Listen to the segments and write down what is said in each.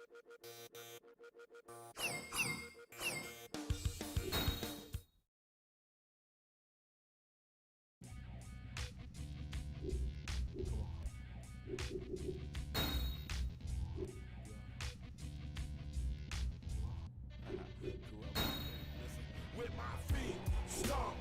With my feet stomp.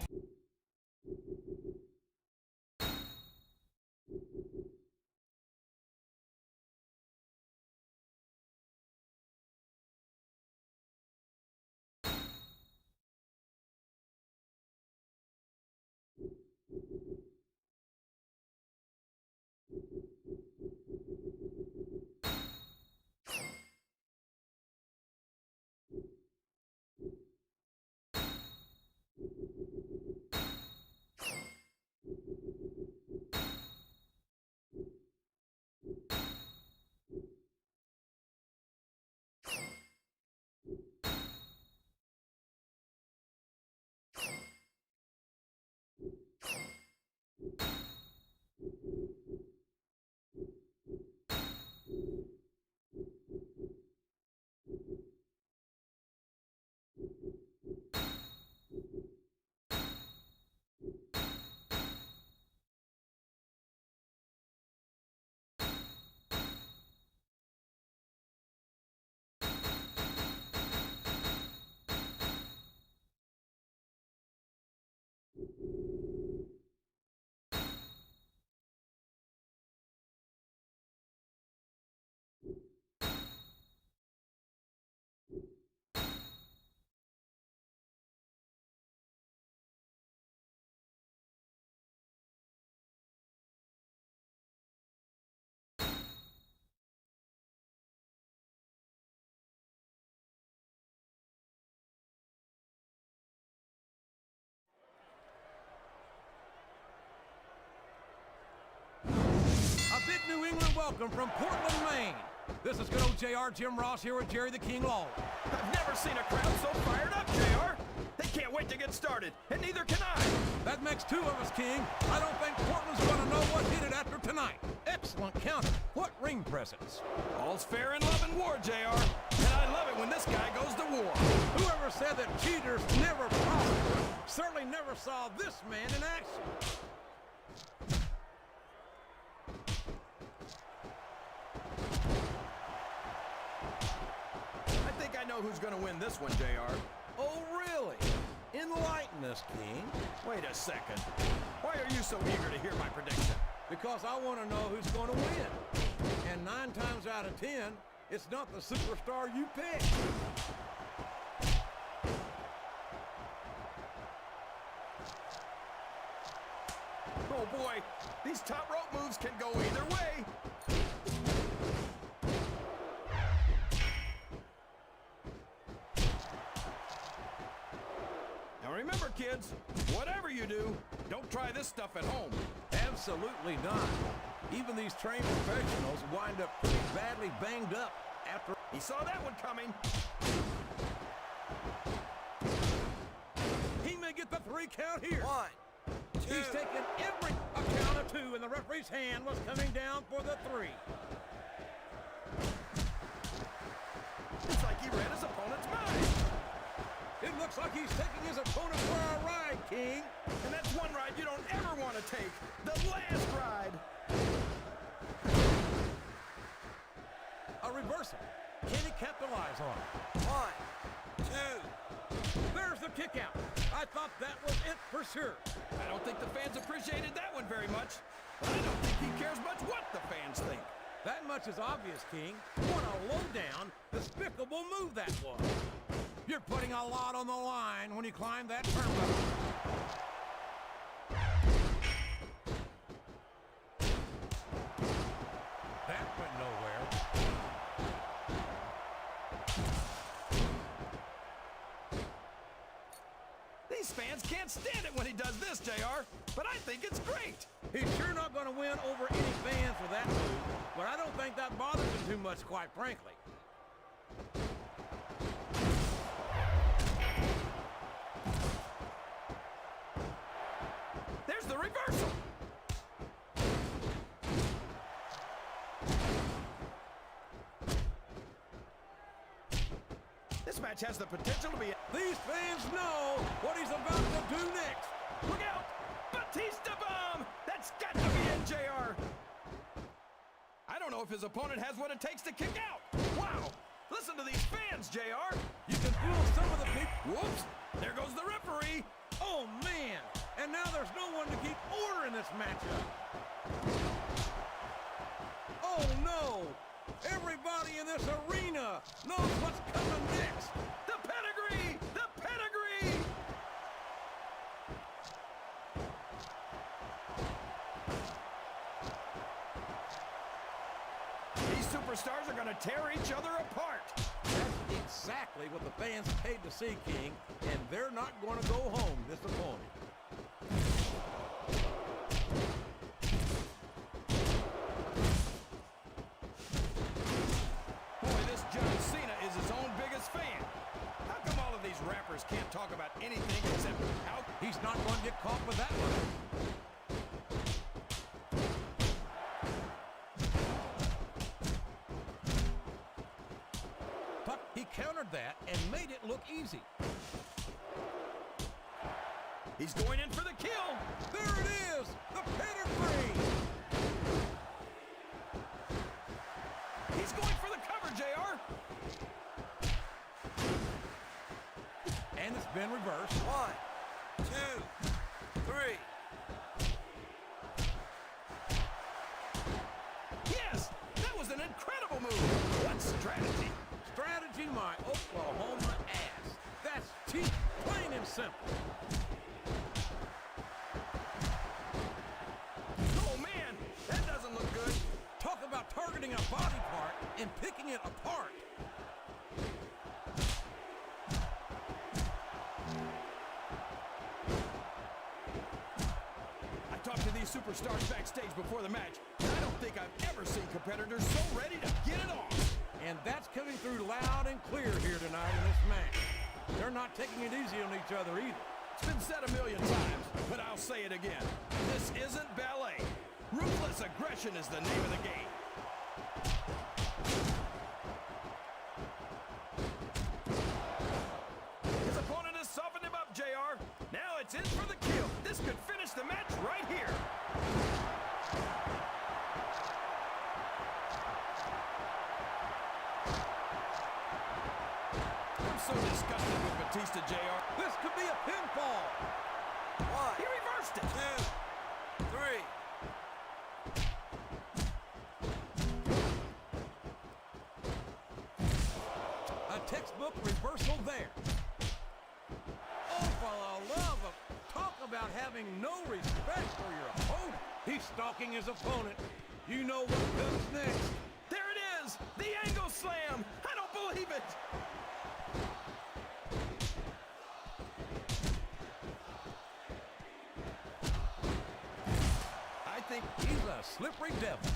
New England welcome from Portland, Maine. This is good old JR Jim Ross here with Jerry the King Law. I've never seen a crowd so fired up, JR. They can't wait to get started, and neither can I. That makes two of us, King. I don't think Portland's going to know what hit it after tonight. Excellent counter. What ring presence. All's fair in love and war, JR. And I love it when this guy goes to war. Whoever said that cheaters never prosper certainly never saw this man in action. I know who's going to win this one, JR. Oh, really? Enlighten us, King. Wait a second. Why are you so eager to hear my prediction? Because I want to know who's going to win. And 9 times out of 10, it's not the superstar you pick. Oh, boy. These top rope moves can go either way. Remember, kids, whatever you do, don't try this stuff at home. Absolutely not. Even these trained professionals wind up pretty badly banged up after... He saw that one coming. He may get the 3 count here. 1, 2. He's taken every count of 2, and the referee's hand was coming down for the 3. It's like he read his opponent's mind. It looks like he's taking his opponent for a ride, King. And that's one ride you don't ever want to take. The last ride. A reversal. Can he capitalize on it? 1, 2. There's the kick out. I thought that was it for sure. I don't think the fans appreciated that one very much. But I don't think he cares much what the fans think. That much is obvious, King. What a low-down, despicable move that was. You're putting a lot on the line when you climb that turnbuckle. That went nowhere. These fans can't stand it when he does this, JR. But I think it's great. He's sure not going to win over any fans for that move, but I don't think that bothers him too much, quite frankly. There's the reversal. This match has the potential to be... These fans know what he's about to do next. Look out! Batista bomb! That's got to be it, JR. I don't know if his opponent has what it takes to kick out. Wow! Listen to these fans, JR. You can fool some of the people. Whoops! There goes the referee. Oh, man. And now there's no one to keep order in this matchup. Oh, no. Everybody in this arena knows what's coming next. The pedigree! The pedigree! These superstars are going to tear each other apart. That's exactly what the fans paid to see, King, and they're not going to go home disappointed. Boy, this John Cena is his own biggest fan. How come all of these rappers can't talk about anything except how... He's not going to get caught with that one. But he countered that and made it look easy. He's going in for the kill. There it is! The pedigree! He's going for the cover, JR. And it's been reversed. 1, 2, 3. Yes, that was an incredible move. What strategy? Strategy, my Oklahoma ass. That's cheap, plain and simple. Oh, man, that doesn't look good. Talk about targeting a body part and picking it apart. I talked to these superstars backstage before the match. I don't think I've ever seen competitors so ready to get it on. And that's coming through loud and clear here tonight in this match. They're not taking it easy on each other either. It's been said a million times, but I'll say it again. This isn't ballet. Ruthless aggression is the name of the game. His opponent has softened him up, JR. Now it's in for the kill. This could finish the match right here. I'm so disgusted with Batista, JR. This could be a pinfall. 1, He reversed it. 2, 3. A textbook reversal there. Oh, for the love of... Talk about having no respect for your opponent. He's stalking his opponent. You know what comes next. There it is! The angle slam! I don't believe it! I think he's a slippery devil.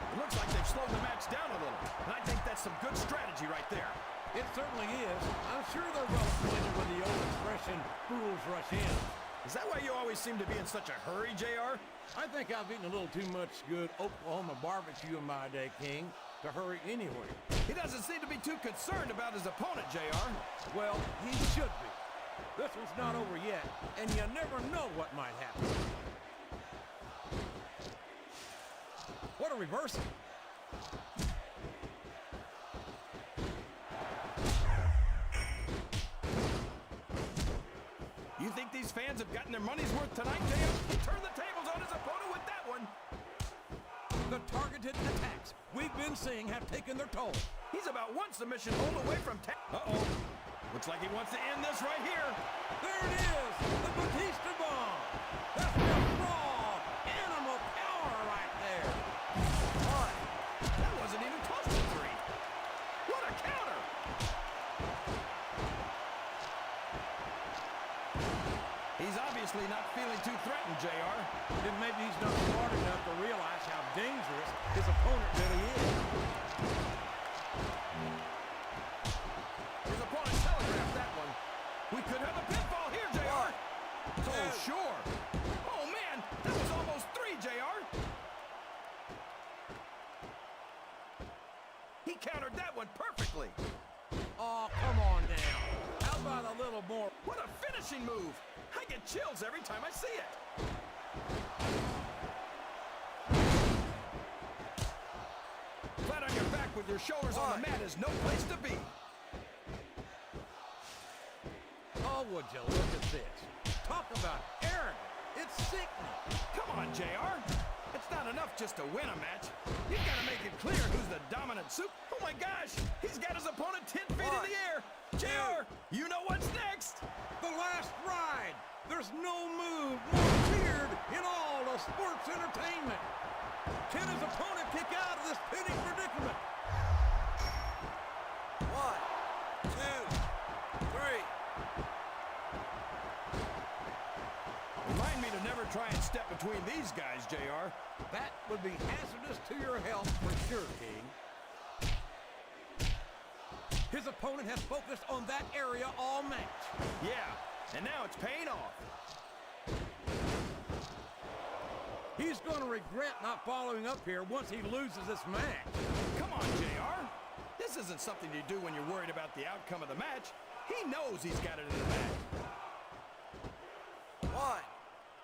It looks like they've slowed the match down a little. And I think that's some good strategy right there. It certainly is. I'm sure they're well acquainted with the old expression, fools rush in. Is that why you always seem to be in such a hurry, JR? I think I've eaten a little too much good Oklahoma barbecue in my day, King, to hurry anywhere. He doesn't seem to be too concerned about his opponent, JR. Well, he should be. This one's not over yet, and you never know what might happen. What a reversal. You think these fans have gotten their money's worth tonight, JR? He turned the tables on his opponent with that one. The targeted attacks we've been seeing have taken their toll. He's about one submission hold away from Uh-oh. Looks like he wants to end this right here. There it is, the Batista bomb. That's the raw animal power right there. That wasn't even close to 3. What a counter! He's obviously not feeling too threatened, JR. Then maybe he's not smart enough to realize how dangerous his opponent really is. His opponent telegraphed that one. We could have a pinfall here, JR. Oh, sure. Oh, man, that was almost 3, JR. countered that one perfectly. Oh, come on now. How about a little more? What a finishing move. I get chills every time I see it. Flat on your back with your shoulders on the mat is no place to be. Oh, would you look at this? Talk about arrogant. It's sickening. Come on, JR. It's not enough just to win a match. You've got to make it clear who's the dominant soup. Oh my gosh, he's got his opponent 10 feet in the air. JR, you know what's next? The last ride. There's no move more weird in all of sports entertainment. Can his opponent kick out of this pinning predicament? 1, 2, 3. Remind me to never try and step between these guys, JR. That would be hazardous to your health for sure, King. His opponent has focused on that area all match. Yeah, and now it's paying off. He's going to regret not following up here once he loses this match. Come on, JR. This isn't something you do when you're worried about the outcome of the match. He knows he's got it in the bag.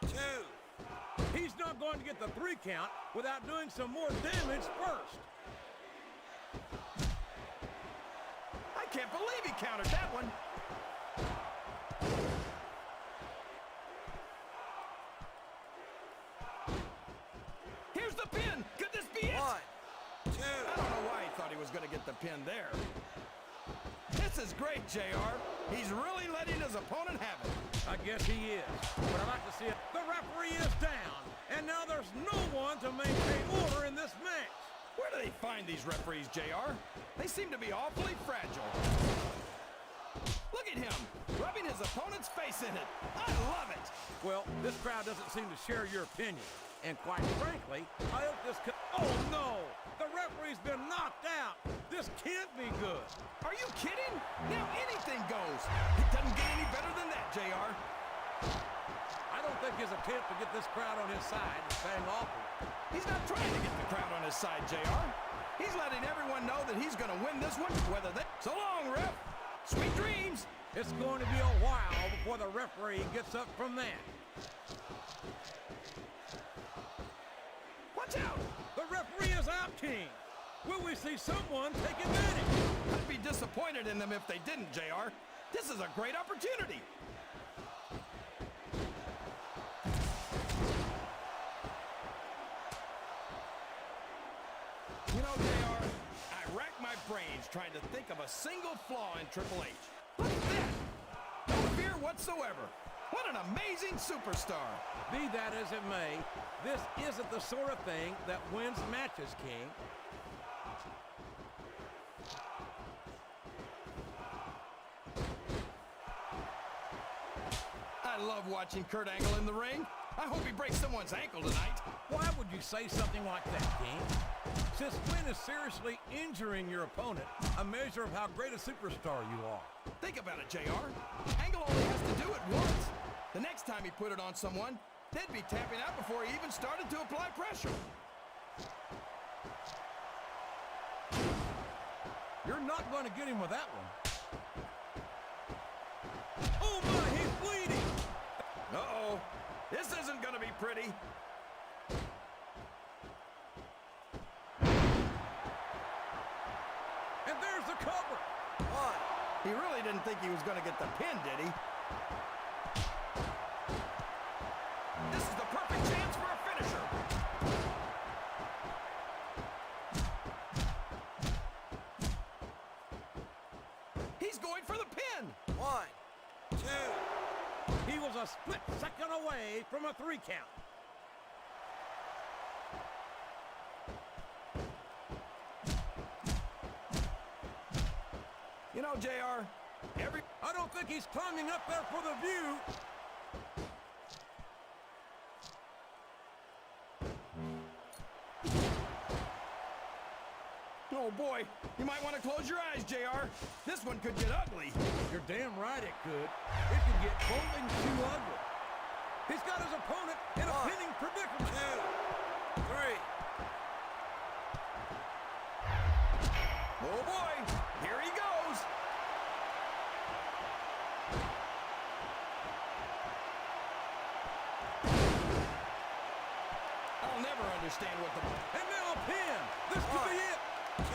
1, 2. He's not going to get the 3 count without doing some more damage first. I can't believe he countered that one. Here's the pin. Could this be it? 1, 2. I don't know why he thought he was going to get the pin there. This is great, JR. He's really letting his opponent have it. I guess he is. But I'd like to see it. The referee is down, and now there's no one to maintain order in this match. Where do they find these referees, JR? They seem to be awfully fragile. Look at him, rubbing his opponent's face in it. I love it. Well, this crowd doesn't seem to share your opinion. And quite frankly, I hope this Oh, no! The referee's been knocked out. This can't be good. Are you kidding? Now anything goes. It doesn't get any better than that, JR. I don't think his attempt to get this crowd on his side is paying off. He's not trying to get the crowd on his side, JR. He's letting everyone know that he's going to win this one, whether they... So long, ref. Sweet dreams. It's going to be a while before the referee gets up from that. Watch out. The referee is out, King. Will we see someone take advantage? I'd be disappointed in them if they didn't, JR. This is a great opportunity. You know, JR, I rack my brains trying to think of a single flaw in Triple H. Look at that! No fear whatsoever. What an amazing superstar. Be that as it may, this isn't the sort of thing that wins matches, King. I love watching Kurt Angle in the ring. I hope he breaks someone's ankle tonight. Why would you say something like that, King? Since when is seriously injuring your opponent a measure of how great a superstar you are? Think about it, JR. Angle only has to do it once. The next time he put it on someone, they'd be tapping out before he even started to apply pressure. You're not going to get him with that one. Oh my, he's bleeding! Uh-oh. This isn't going to be pretty. And there's the cover. 1. He really didn't think he was going to get the pin, did he? This is the perfect chance for a finisher. He's going for the pin. 1, 2. He was a split second away from a 3 count. You know, JR, I don't think he's climbing up there for the view. Oh boy, you might want to close your eyes, JR. This one could get ugly. You're damn right it could. It could get bowling too ugly. He's got his opponent in a pinning predicament. 2, 3. Oh boy, here he goes. I'll never understand what the... And now a pin. This could be it. 2,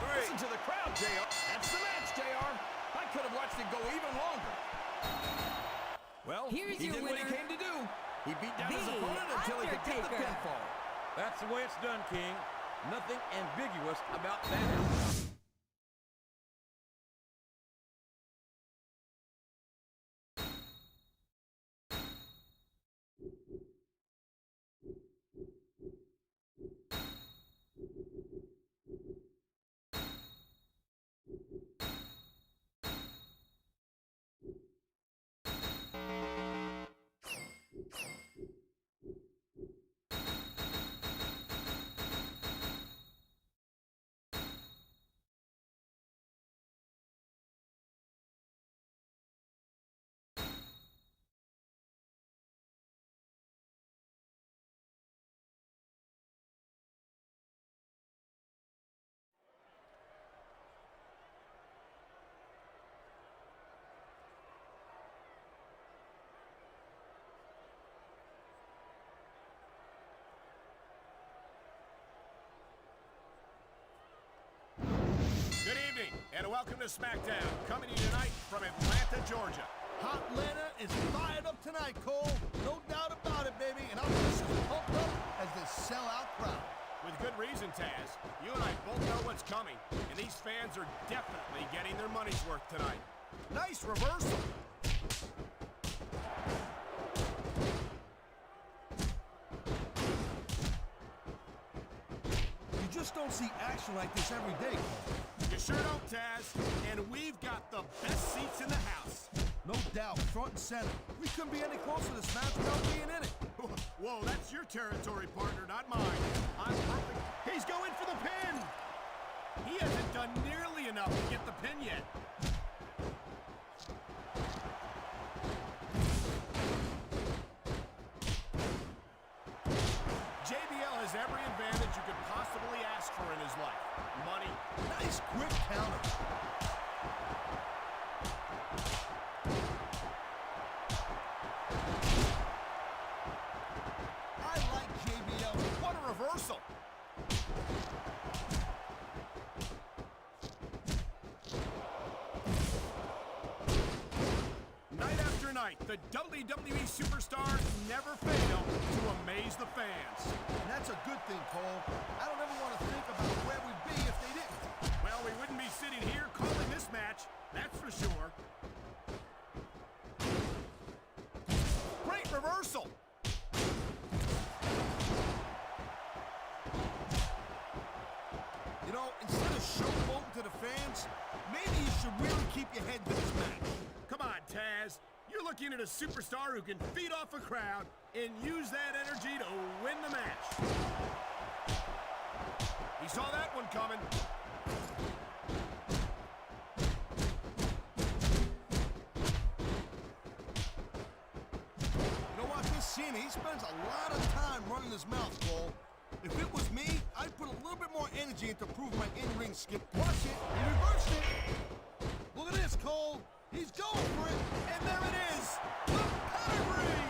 3. Listen to the crowd, JR. That's the match, JR. I could have watched it go even longer. Well, Here's he your did what he winner, came to do. He beat down his The opponent until he could get the Undertaker. pinfall. That's the way it's done, King. Nothing ambiguous about that outcome. Good evening, and welcome to SmackDown, coming to you tonight from Atlanta, Georgia. Hot Atlanta is fired up tonight, Cole. No doubt about it, baby. And I'm just as pumped up as this sellout crowd. With good reason, Taz. You and I both know what's coming, and these fans are definitely getting their money's worth tonight. Nice reversal. You just don't see action like this every day, Cole. You sure don't, Taz. And we've got the best seats in the house. No doubt, front and center. We couldn't be any closer to this match without being in it. Whoa, that's your territory, partner, not mine. I'm perfect. He's going for the pin. He hasn't done nearly enough to get the pin yet. JBL has every advantage you could possibly ask for in his life. Money. Nice quick counter. I like JBL. What a reversal. Night after night, the WWE superstars never fail to amaze the fans. And that's a good thing, Cole. I don't ever want to think about where we'd be if they didn't. Well, we wouldn't be sitting here calling this match, that's for sure. Great reversal. You know, instead of showboating to the fans, maybe you should really keep your head to this match. Come on, Taz. You're looking at a superstar who can feed off a crowd and use that energy to win the match. He saw that one coming. You know what, this scene, he spends a lot of time running his mouth, Cole. If it was me, I'd put a little bit more energy into proving my in-ring skill. Watch it, he reversed it. Look at this, Cole. He's going for it, and there it is. The pedigree.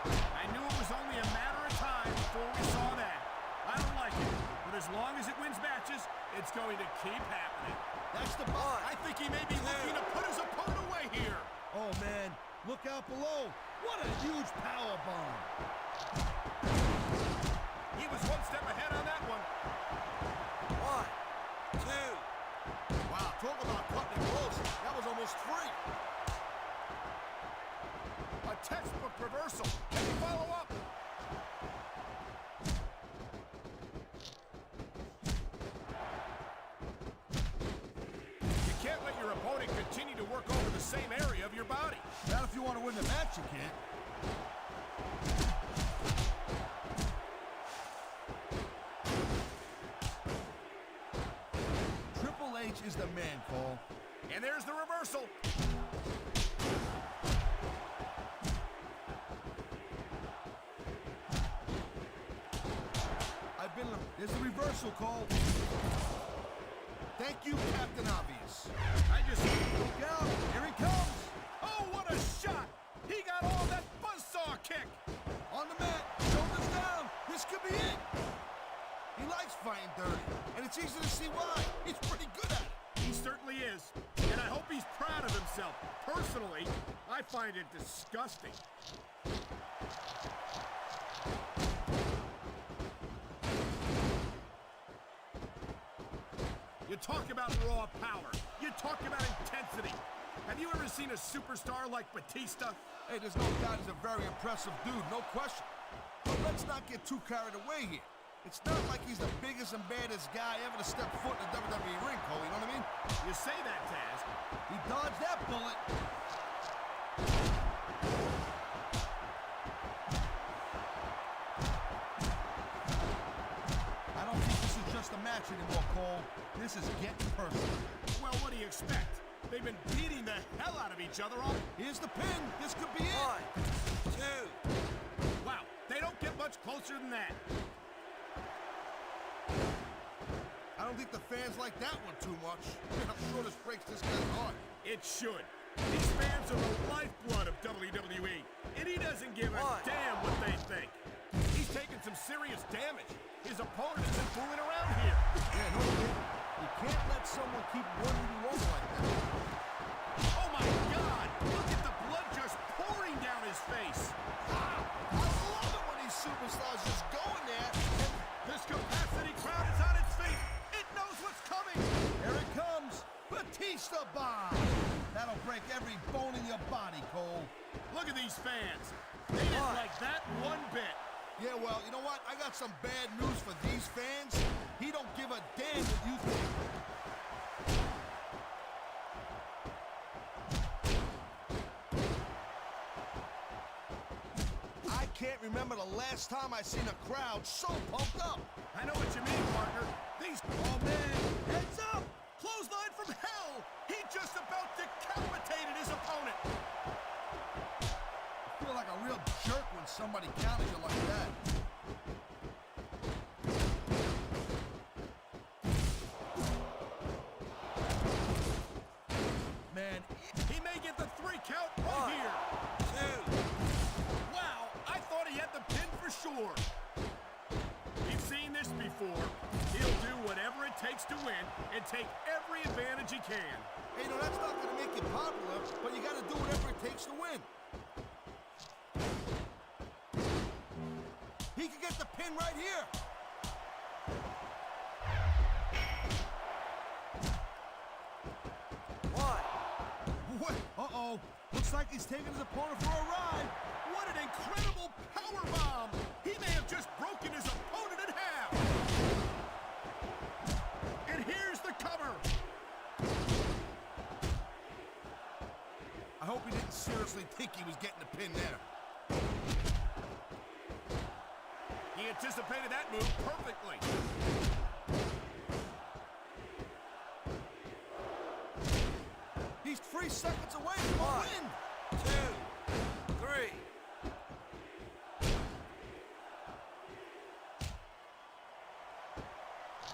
I knew it was only a matter of time before we saw that. I don't like it, but as long as it wins matches, it's going to keep happening. That's the bar. I think he may be looking to put his opponent away here. Oh, man, look out below. What a huge power bomb. He was one step ahead on that one. 1, 2. Wow, talk about cutting it close. That was almost free. A textbook reversal. Can he follow up? You can't let your opponent continue to work over the same area of your body. Not if you want to win the match, you can't. Triple H is the man, Cole. And there's the reversal. There's the reversal, Cole. Thank you, Captain Obvious. I just... Look out, here he comes. Oh, what a shot! He got all that buzzsaw kick! On the mat, shoulders down. This could be it. He likes fighting dirty, and it's easy to see why. He's pretty good at it. He certainly is. And I hope he's proud of himself. Personally, I find it disgusting. You talk about raw power. You talk about intensity. Have you ever seen a superstar like Batista? Hey, there's no doubt he's a very impressive dude, no question. But let's not get too carried away here. It's not like he's the biggest and baddest guy ever to step foot in the WWE ring, Cole, you know what I mean? You say that, Taz. He dodged that bullet. I don't think this is just a match anymore, Cole. This is getting personal. Well, what do you expect? They've been beating the hell out of each other all... Here's the pin. This could be it. 1, 2. Wow, they don't get much closer than that. I don't think the fans like that one too much. I'm sure this breaks this guy's heart. It should. These fans are the lifeblood of WWE, and he doesn't give a damn what they think. He's taking some serious damage. His opponent isn't fooling around here. Yeah, no kid. You can't let someone keep running you over like that. Oh my God! Look at the blood just pouring down his face. Wow! I love it when these superstars just go in there and... This capacity crowd is on its feet. It knows what's coming. Here it comes. Batista bomb. That'll break every bone in your body, Cole. Look at these fans. They didn't like that one bit. Yeah, well, you know what? I got some bad news for these fans. He don't give a damn what you think. I can't remember the last time I seen a crowd so pumped up. I know what you mean, partner. These... Oh, man. Heads up. Clothesline from hell! He just about decapitated his opponent! I feel like a real jerk when somebody counters you like that. Man, he may get the 3 count right here! 2. Wow, I thought he had the pin for sure! We've seen this before. He'll do whatever it takes to win and take every advantage he can. Hey, no, that's not going to make you popular, but you got to do whatever it takes to win. He could get the pin right here. What? Uh-oh. Looks like he's taking his opponent for a ride. What an incredible powerbomb! He may have just broken his opponent in half! And here's the cover! I hope he didn't seriously think he was getting the pin there. He anticipated that move perfectly. He's 3 seconds away from a win. 2, 3.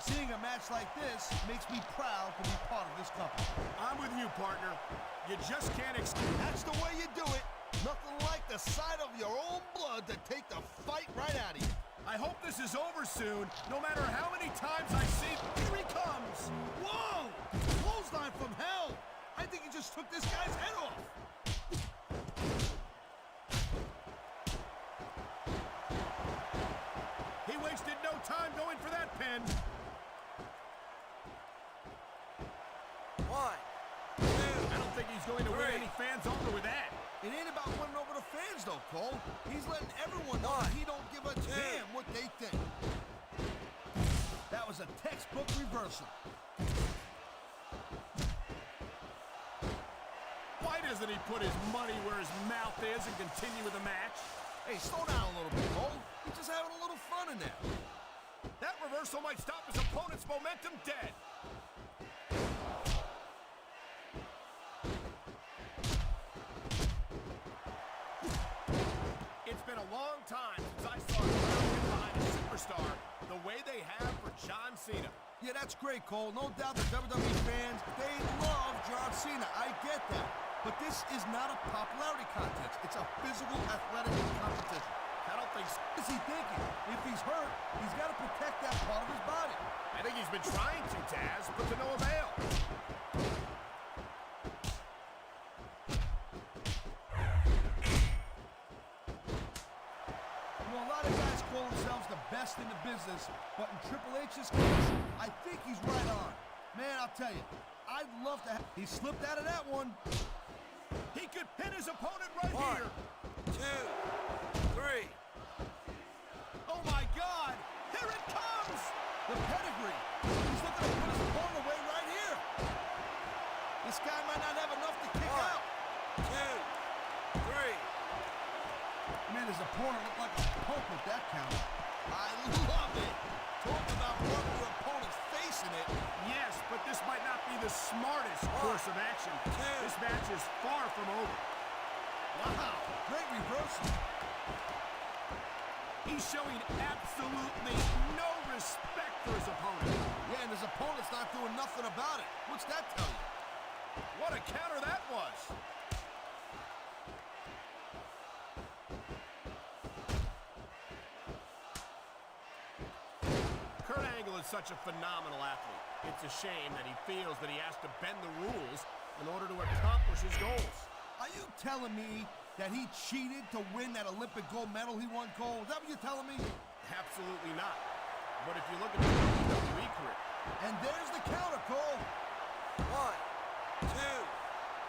Seeing a match like this makes me proud to be part of this company. I'm with you, partner. You just can't That's the way you do it. Nothing like the sight of your own blood to take the fight right out of you. I hope this is over soon, no matter how many times I see... Here he comes! Whoa! Clothesline from hell! I think he just took this guy's head off. He wasted no time going for that pin. 1, 2. I don't think he's going to win any fans over with that. It ain't about winning over the fans, though, Cole. He's letting everyone know that he don't give a damn what they think. That was a textbook reversal. Why doesn't he put his money where his mouth is and continue with the match? Hey, slow down a little bit, Cole. He's just having a little fun in there. That reversal might stop his opponent's momentum dead. It's been a long time since I saw a crowd get behind a superstar the way they have for John Cena. Yeah, that's great, Cole. No doubt the WWE fans, they love John Cena. I get that. But this is not a popularity contest. It's a physical, athletic competition. I don't think so. What is he thinking? If he's hurt, he's got to protect that part of his body. I think he's been trying to, Taz, but to no avail. A lot of guys call themselves the best in the business, but in Triple H's case, I think he's right on. Man, I'll tell you, I'd love to have... He slipped out of that one. He could pin his opponent right 1, here. 2, 3. Oh, my God! Here it comes! The pedigree. He's looking to put his opponent away right here. This guy might not have enough to kick 1, out. 2, 3. Man, his opponent looked like a punk with that counter. I love it. Talk about rubbing your opponent's face in it. Yes, but this might not be the smartest course of action. This match is far from over. Wow, great reversal. He's showing absolutely no respect for his opponent. Yeah, and his opponent's not doing nothing about it. What's that tell you? What a counter that was. Kurt Angle is such a phenomenal athlete. It's a shame that he feels that he has to bend the rules in order to accomplish his goals. Are you telling me that he cheated to win that Olympic gold medal he won, Cole? Is that what you're telling me? Absolutely not. But if you look at his WWE career, And there's the counter, Cole. 1, 2,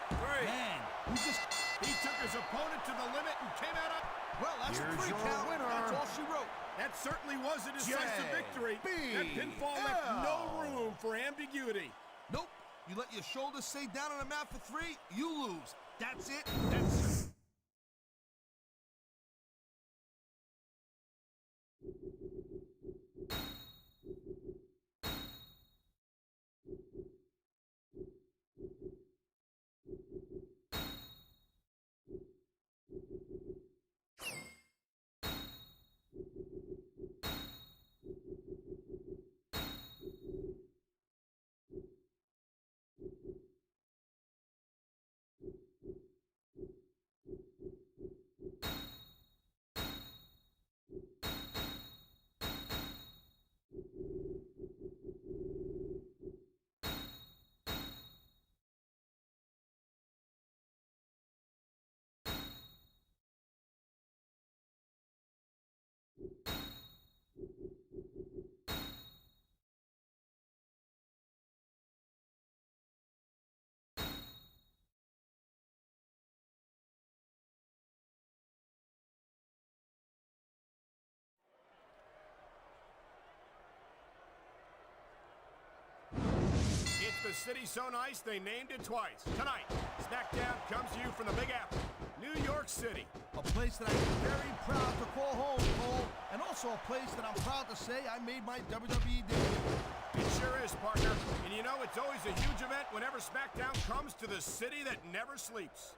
3. Man, he took his opponent to the limit and came out on... well, that's Here's a 3 your count. winner. That's all she wrote. That certainly was a decisive victory. That pinfall left no room for ambiguity. Nope. You let your shoulders stay down on the mat for 3, you lose. That's it. That's... The city's so nice, they named it twice. Tonight, SmackDown comes to you from the Big Apple, New York City. A place that I'm very proud to call home, Cole. And also a place that I'm proud to say I made my WWE debut. It sure is, partner. And you know, it's always a huge event whenever SmackDown comes to the city that never sleeps.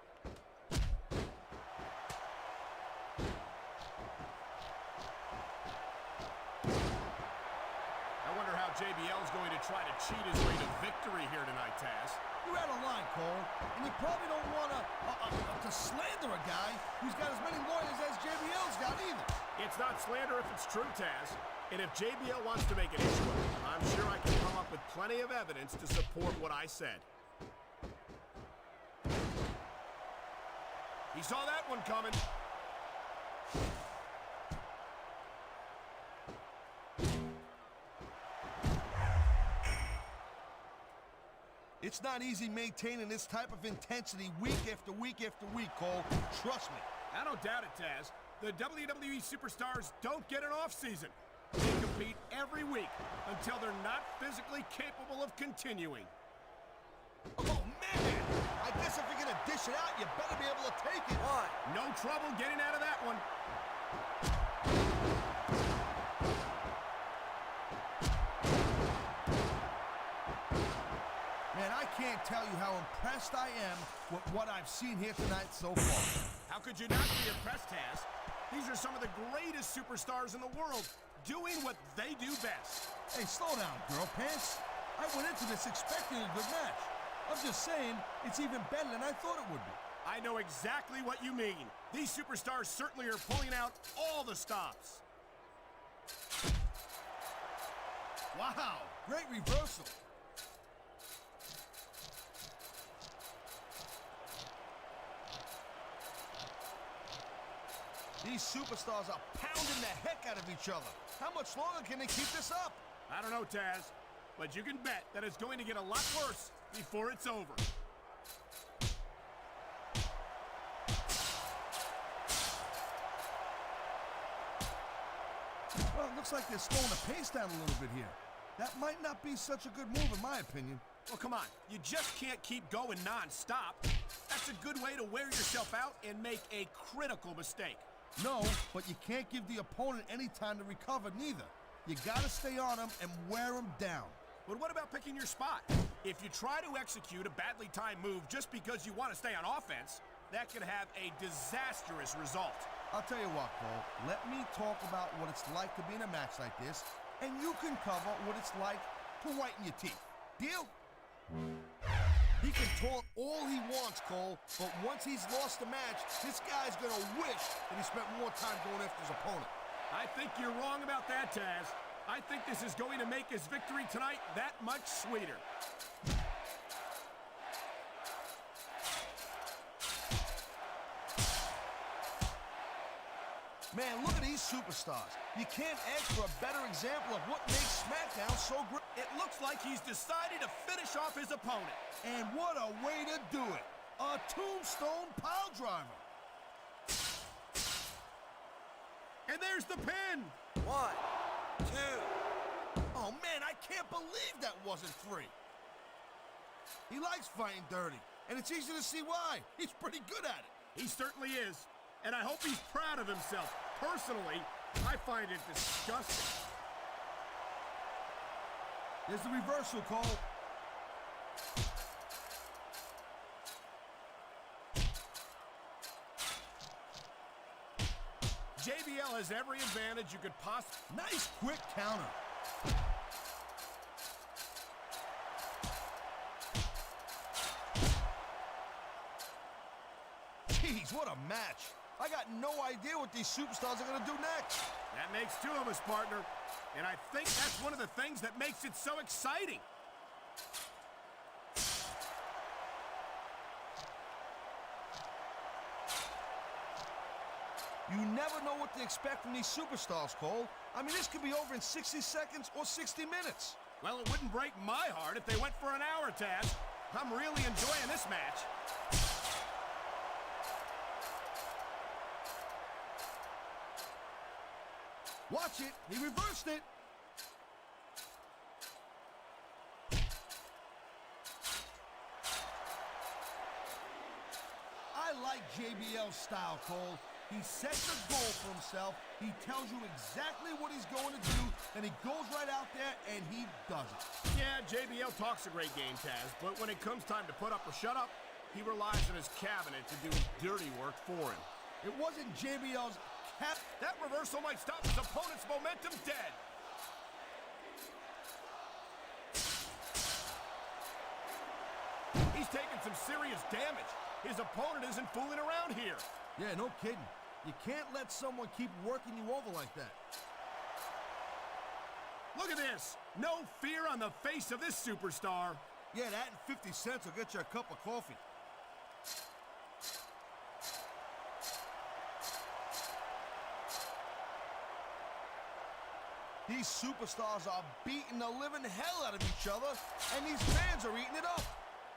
JBL's going to try to cheat his way to victory here tonight, Taz. You're out of line, Cole. And you probably don't want to slander a guy who's got as many lawyers as JBL's got either. It's not slander if it's true, Taz. And if JBL wants to make an issue of it, I'm sure I can come up with plenty of evidence to support what I said. He saw that one coming. It's not easy maintaining this type of intensity week after week after week, Cole. Trust me. I don't doubt it, Taz. The WWE superstars don't get an off-season. They compete every week until they're not physically capable of continuing. Oh, man! I guess if you're going to dish it out, you better be able to take it. 1. No trouble getting out of that one. Man, I can't tell you how impressed I am with what I've seen here tonight so far. How could you not be impressed, Taz? These are are some of the greatest superstars in the world, doing what they do best. Hey, slow down, girl pants. I went into this expecting a good match. I'm just saying, it's even better than I thought it would be. I know exactly what you mean. These superstars certainly are pulling out all the stops. Wow, great reversal. These superstars are pounding the heck out of each other. How much longer can they keep this up? I don't know, Taz, but you can bet that it's going to get a lot worse before it's over. Well, it looks like they're slowing the pace down a little bit here. That might not be such a good move, in my opinion. Well, come on. You just can't keep going non-stop. That's a good way to wear yourself out and make a critical mistake. No, but you can't give the opponent any time to recover, neither. You gotta stay on him and wear him down. But what about picking your spot? If you try to execute a badly timed move just because you want to stay on offense, that could have a disastrous result. I'll tell you what, Cole. Let me talk about what it's like to be in a match like this, and you can cover what it's like to whiten your teeth. Deal? He can taunt all he wants, Cole, but once he's lost the match, this guy's gonna wish that he spent more time going after his opponent. I think you're wrong about that, Taz. I think this is going to make his victory tonight that much sweeter. Man, look at these superstars. You can't ask for a better example of what makes SmackDown so great. It looks like he's decided to finish off his opponent. And what a way to do it. A tombstone pile driver. And there's the pin. 1, 2. Oh, man, I can't believe that wasn't free. He likes fighting dirty, and it's easy to see why. He's pretty good at it. He certainly is. And I hope he's proud of himself. Personally, I find it disgusting. There's the reversal, Cole. JBL has every advantage you could possibly... Nice quick counter. Jeez, what a match. I got no idea what these superstars are going to do next. That makes two of us, partner. And I think that's one of the things that makes it so exciting. You never know what to expect from these superstars, Cole. I mean, this could be over in 60 seconds or 60 minutes. Well, it wouldn't break my heart if they went for an hour, Taz. I'm really enjoying this match. Watch it. He reversed it. I like JBL's style, Cole. He sets a goal for himself. He tells you exactly what he's going to do, and he goes right out there, and he does it. Yeah, JBL talks a great game, Taz, but when it comes time to put up or shut up, he relies on his cabinet to do his dirty work for him. It wasn't JBL's cap. That reversal might stop his opponent's momentum dead. He's taking some serious damage. His opponent isn't fooling around here. Yeah, no kidding. You can't let someone keep working you over like that. Look at this. No fear on the face of this superstar. Yeah, that and 50 cents will get you a cup of coffee. These superstars are beating the living hell out of each other, and these fans are eating it up.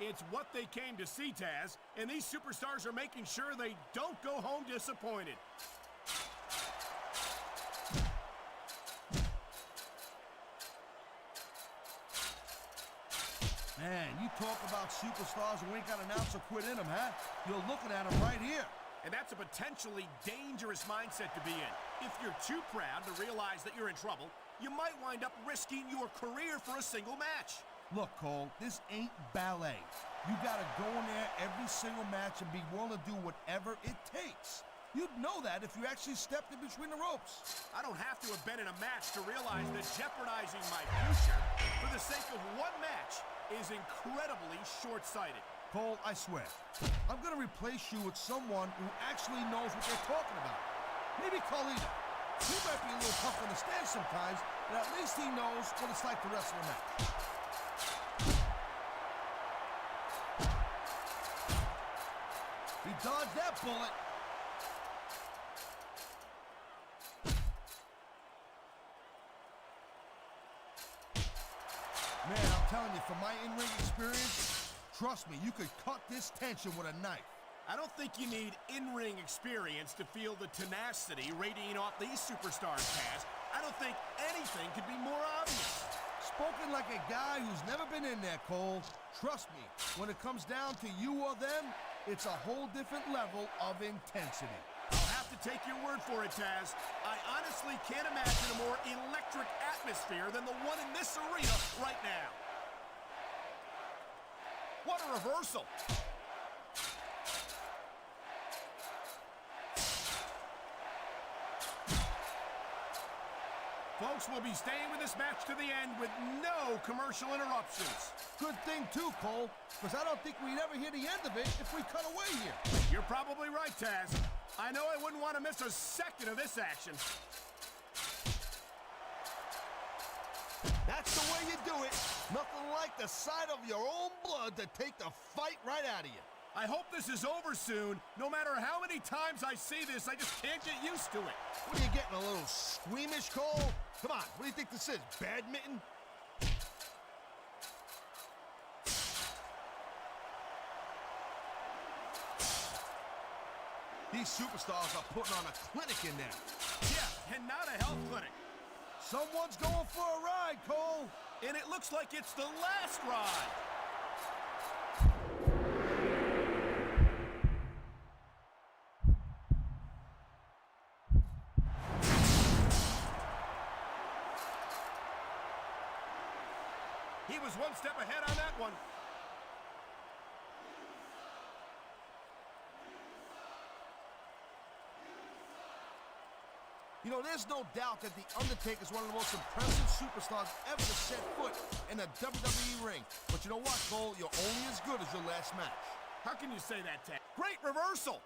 It's what they came to see, Taz, and these superstars are making sure they don't go home disappointed. Man, you talk about superstars who ain't got an ounce of quit in them, huh? You're looking at them right here. And that's a potentially dangerous mindset to be in. If you're too proud to realize that you're in trouble, you might wind up risking your career for a single match. Look, Cole, this ain't ballet. You gotta go in there every single match and be willing to do whatever it takes. You'd know that if you actually stepped in between the ropes. I don't have to have been in a match to realize that jeopardizing my future for the sake of one match is incredibly short-sighted. Cole, I swear, I'm gonna replace you with someone who actually knows what they're talking about. Maybe Carlito. He might be a little tough on the stand sometimes, but at least he knows what it's like to wrestle a match. He dodged that bullet. Man, I'm telling you, from my in-ring experience, trust me, you could cut this tension with a knife. I don't think you need in-ring experience to feel the tenacity radiating off these superstars, Taz. I don't think anything could be more obvious. Spoken like a guy who's never been in there, Cole. Trust me, when it comes down to you or them, it's a whole different level of intensity. I'll have to take your word for it, Taz. I honestly can't imagine a more electric atmosphere than the one in this arena right now. What a reversal! Folks, will be staying with this match to the end with no commercial interruptions. Good thing too, Cole, because I don't think we'd ever hear the end of it if we cut away here. You're probably right, Taz. I know I wouldn't want to miss a second of this action. That's the way you do it. Nothing like the sight of your own blood to take the fight right out of you. I hope this is over soon. No matter how many times I see this, I just can't get used to it. What are you getting, a little squeamish, Cole? Come on, what do you think this is, badminton? These superstars are putting on a clinic in there. Yeah, and not a health clinic. Someone's going for a ride, Cole. And it looks like it's the last ride. He was one step ahead on that one. You know, there's no doubt that The Undertaker is one of the most impressive superstars ever to set foot in a WWE ring. But you know what, Cole? You're only as good as your last match. How can you say that, Ted? Great reversal.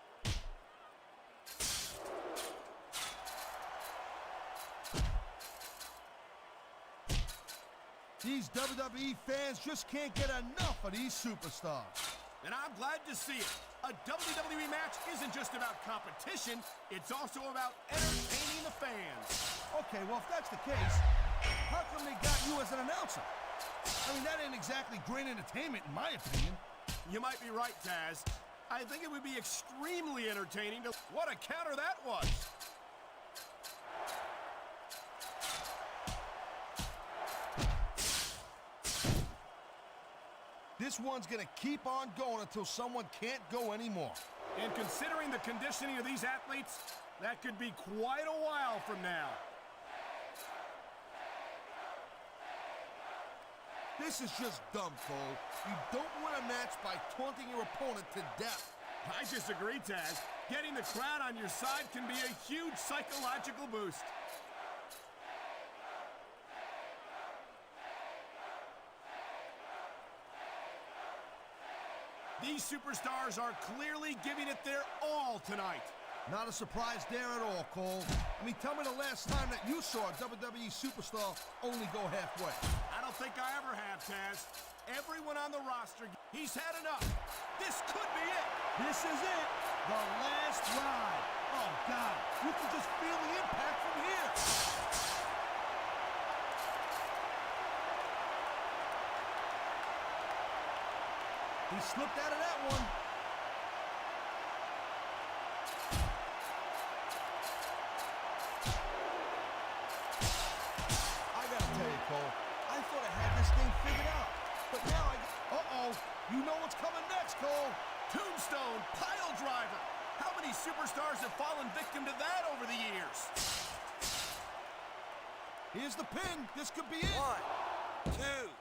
These WWE fans just can't get enough of these superstars. And I'm glad to see it. A WWE match isn't just about competition, it's also about entertaining the fans. Okay, well, if that's the case, how come they got you as an announcer? I mean, that ain't exactly great entertainment, in my opinion. You might be right, Taz. I think it would be extremely entertaining to... What a counter that was! This one's gonna keep on going until someone can't go anymore. And considering the conditioning of these athletes, that could be quite a while from now. This is just dumb, Cole. You don't win a match by taunting your opponent to death. I disagree, Taz. Getting the crowd on your side can be a huge psychological boost. These superstars are clearly giving it their all tonight. Not a surprise there at all, Cole. I mean, tell me the last time that you saw a WWE superstar only go halfway. I don't think I ever have, Taz. Everyone on the roster, he's had enough. This could be it. This is it. The last ride. Oh, God. You can just feel the impact from here. He slipped out of that one. I gotta tell you, Cole, I thought I had this thing figured out. But now uh-oh, you know what's coming next, Cole. Tombstone pile driver. How many superstars have fallen victim to that over the years? Here's the pin. This could be it. 1, 2.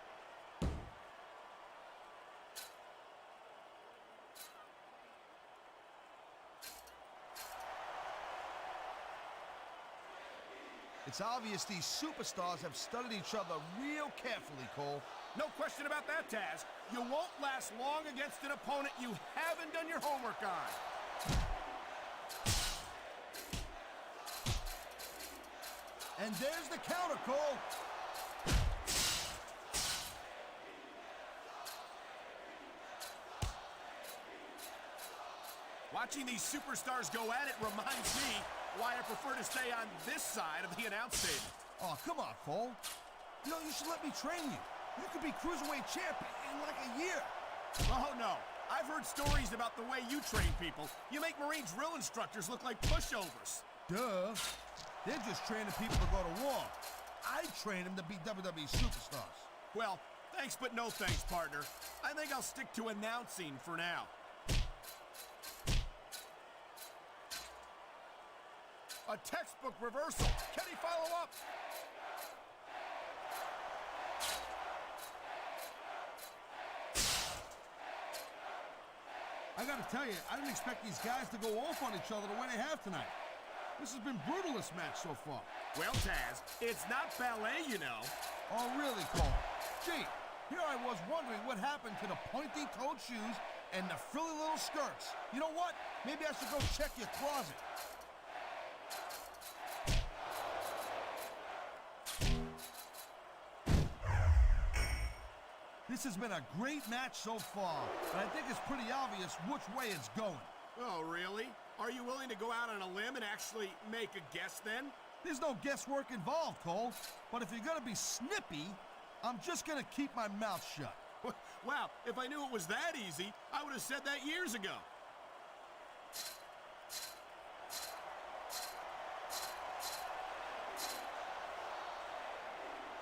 It's obvious these superstars have studied each other real carefully, Cole. No question about that, Taz. You won't last long against an opponent you haven't done your homework on. And there's the counter, Cole. Watching these superstars go at it reminds me why I prefer to stay on this side of the announce table. Oh, come on, Cole. You know, you should let me train you. You could be Cruiserweight champion in like a year. Oh, no. I've heard stories about the way you train people. You make Marine drill instructors look like pushovers. Duh. They're just training people to go to war. I train them to be WWE superstars. Well, thanks but no thanks, partner. I think I'll stick to announcing for now. A textbook reversal. Can he follow up? I gotta tell you, I didn't expect these guys to go off on each other the way they have tonight. This has been brutal, this match so far. Well, Taz, it's not ballet, you know. Oh, really, Cole? Gee, here I was wondering what happened to the pointy-toed shoes and the frilly little skirts. You know what? Maybe I should go check your closet. This has been a great match so far, but I think it's pretty obvious which way it's going. Oh, really? Are you willing to go out on a limb and actually make a guess then? There's no guesswork involved, Cole. But if you're gonna be snippy, I'm just gonna keep my mouth shut. Wow, if I knew it was that easy, I would have said that years ago.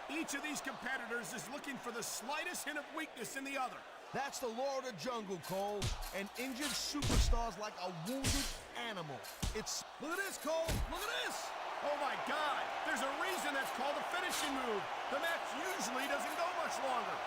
Each of these competitors is looking for the slightest hint of weakness in the other. That's the law of the jungle, Cole. An injured superstar's like a wounded animal. It's... Look at this, Cole! Look at this! Oh my God! There's a reason that's called a finishing move. The match usually doesn't go much longer.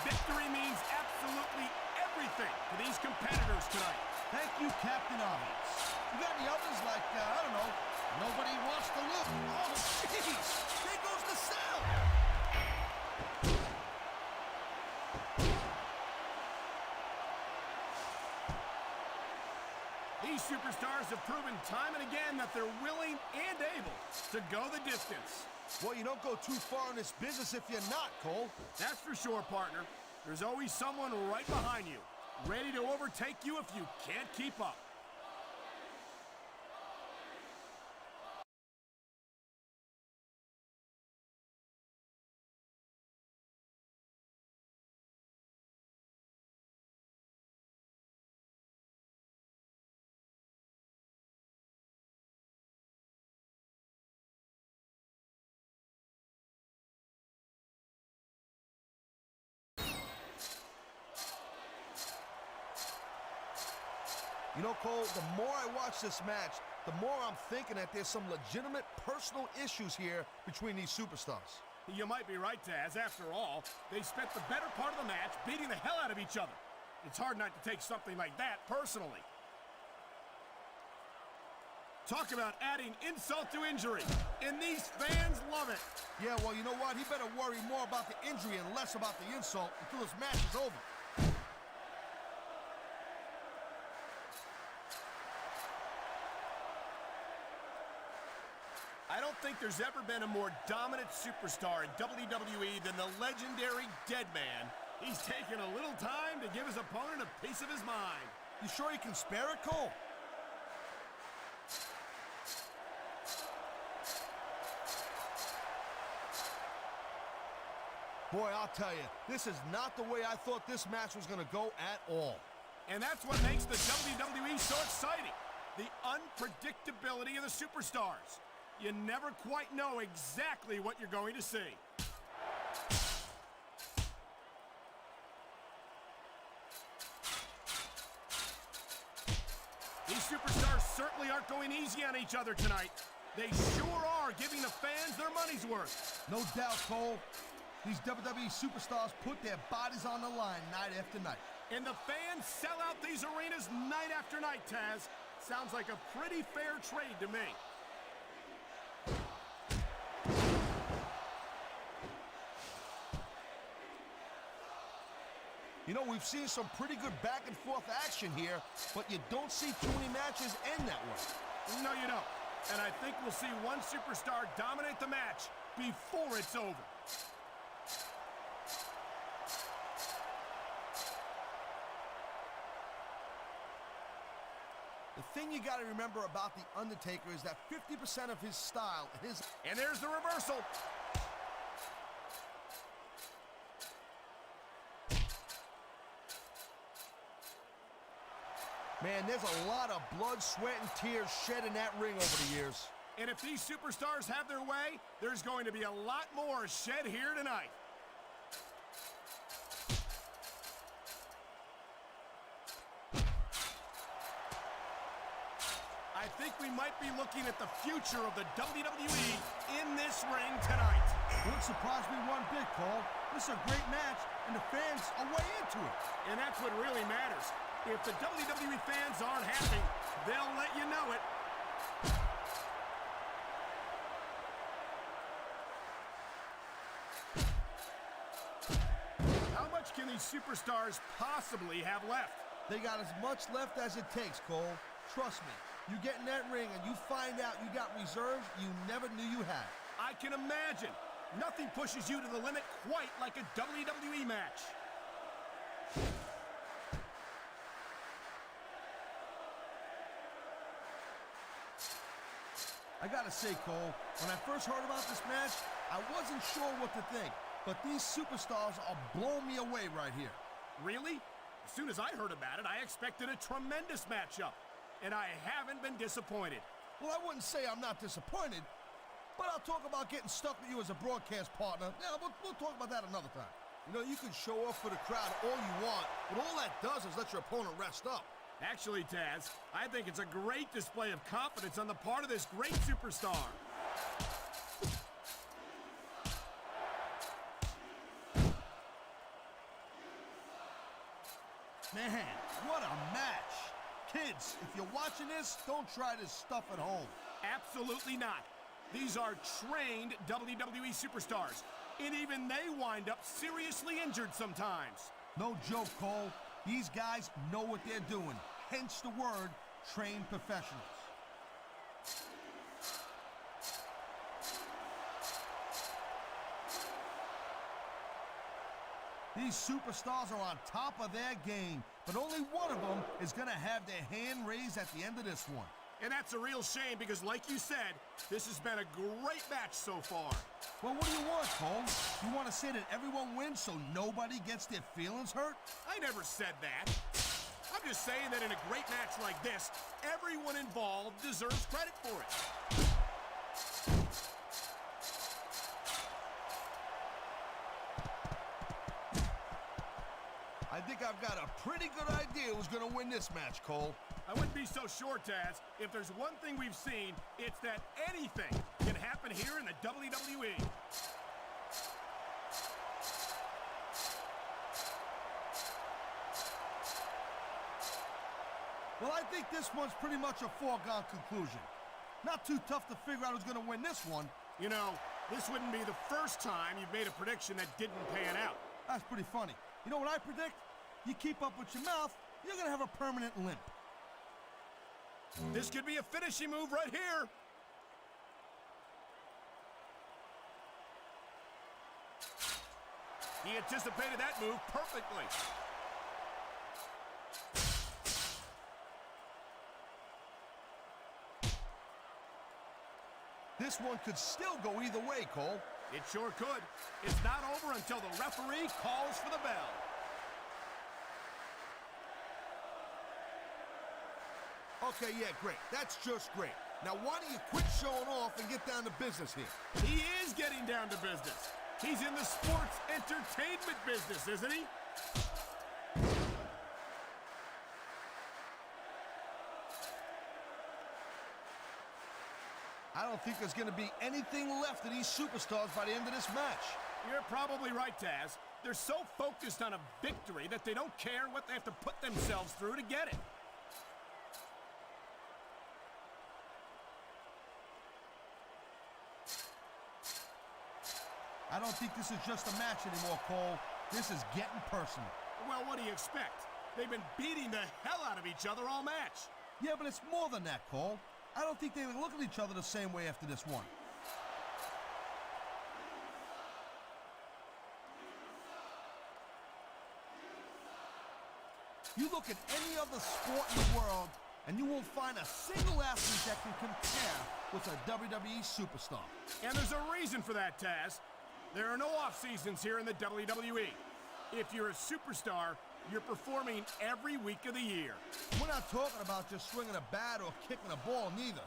Victory means absolutely everything to these competitors tonight. Thank you, Captain Obvious. You got any others like, I don't know, nobody wants to look? Oh, jeez! There goes the sound! These superstars have proven time and again that they're willing and able to go the distance. Well, you don't go too far in this business if you're not, Cole. That's for sure, partner. There's always someone right behind you, ready to overtake you if you can't keep up. You know, Cole, the more I watch this match, the more I'm thinking that there's some legitimate personal issues here between these superstars. You might be right, Taz. After all, they spent the better part of the match beating the hell out of each other. It's hard not to take something like that personally. Talk about adding insult to injury. And these fans love it. Yeah, well, you know what? He better worry more about the injury and less about the insult until this match is over. I don't think there's ever been a more dominant superstar in WWE than the legendary Deadman. He's taken a little time to give his opponent a piece of his mind. You sure you can spare it, Cole? Boy, I'll tell you, this is not the way I thought this match was going to go at all. And that's what makes the WWE so exciting. The unpredictability of the superstars. You never quite know exactly what you're going to see. These superstars certainly aren't going easy on each other tonight. They sure are giving the fans their money's worth. No doubt, Cole. These WWE superstars put their bodies on the line night after night. And the fans sell out these arenas night after night, Taz. Sounds like a pretty fair trade to me. You know, we've seen some pretty good back-and-forth action here, but you don't see too many matches end that way. No, you don't. And I think we'll see one superstar dominate the match before it's over. The thing you got to remember about The Undertaker is that 50% of his style is... And there's the reversal. Man, there's a lot of blood, sweat, and tears shed in that ring over the years. And if these superstars have their way, there's going to be a lot more shed here tonight. I think we might be looking at the future of the WWE in this ring tonight. Wouldn't surprise me one bit, Cole. This is a great match, and the fans are way into it. And that's what really matters. If the WWE fans aren't happy, they'll let you know it. How much can these superstars possibly have left? They got as much left as it takes, Cole. Trust me. You get in that ring and you find out you got reserves you never knew you had. I can imagine. Nothing pushes you to the limit quite like a WWE match. I gotta say, Cole, when I first heard about this match, I wasn't sure what to think. But these superstars are blowing me away right here. Really? As soon as I heard about it, I expected a tremendous matchup. And I haven't been disappointed. Well, I wouldn't say I'm not disappointed, but I'll talk about getting stuck with you as a broadcast partner. Yeah, we'll talk about that another time. You know, you can show off for the crowd all you want, but all that does is let your opponent rest up. Actually, Taz, I think it's a great display of confidence on the part of this great superstar. Man, what a match. Kids, if you're watching this, don't try this stuff at home. Absolutely not. These are trained WWE superstars, and even they wind up seriously injured sometimes. No joke, Cole. These guys know what they're doing. Hence the word, trained professionals. These superstars are on top of their game, but only one of them is going to have their hand raised at the end of this one. And that's a real shame because, like you said, this has been a great match so far. Well, what do you want, Cole? You want to say that everyone wins so nobody gets their feelings hurt? I never said that. I'm just saying that in a great match like this, everyone involved deserves credit for it. I think I've got a pretty good idea who's going to win this match, Cole. I wouldn't be so sure, Taz. If there's one thing we've seen, it's that anything can happen here in the WWE. Well, I think this one's pretty much a foregone conclusion. Not too tough to figure out who's going to win this one. You know, this wouldn't be the first time you've made a prediction that didn't pan out. That's pretty funny. You know what I predict? You keep up with your mouth, you're going to have a permanent limp. This could be a finishing move right here. He anticipated that move perfectly. This one could still go either way, Cole. It sure could. It's not over until the referee calls for the bell. Okay, yeah, great. That's just great. Now, why don't you quit showing off and get down to business here? He is getting down to business. He's in the sports entertainment business, isn't he? I don't think there's going to be anything left of these superstars by the end of this match. You're probably right, Taz. They're so focused on a victory that they don't care what they have to put themselves through to get it. I don't think this is just a match anymore, Cole. This is getting personal. Well, what do you expect? They've been beating the hell out of each other all match. Yeah, but it's more than that, Cole. I don't think they would look at each other the same way after this one. You look at any other sport in the world, and you won't find a single athlete that can compare with a WWE superstar. And there's a reason for that, Taz. There are no off-seasons here in the WWE. If you're a superstar, you're performing every week of the year. We're not talking about just swinging a bat or kicking a ball, neither.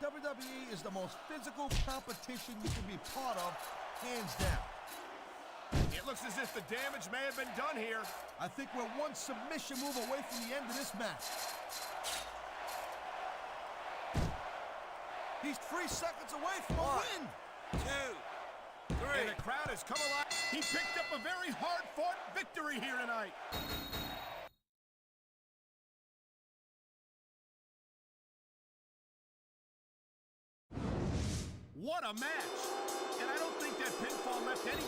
WWE is the most physical competition you can be part of, hands down. It looks as if the damage may have been done here. I think we're one submission move away from the end of this match. He's 3 seconds away from a win. 2, 3. And the crowd has come alive. He picked up a very hard-fought victory here tonight. What a match! And I don't think that pinfall left any.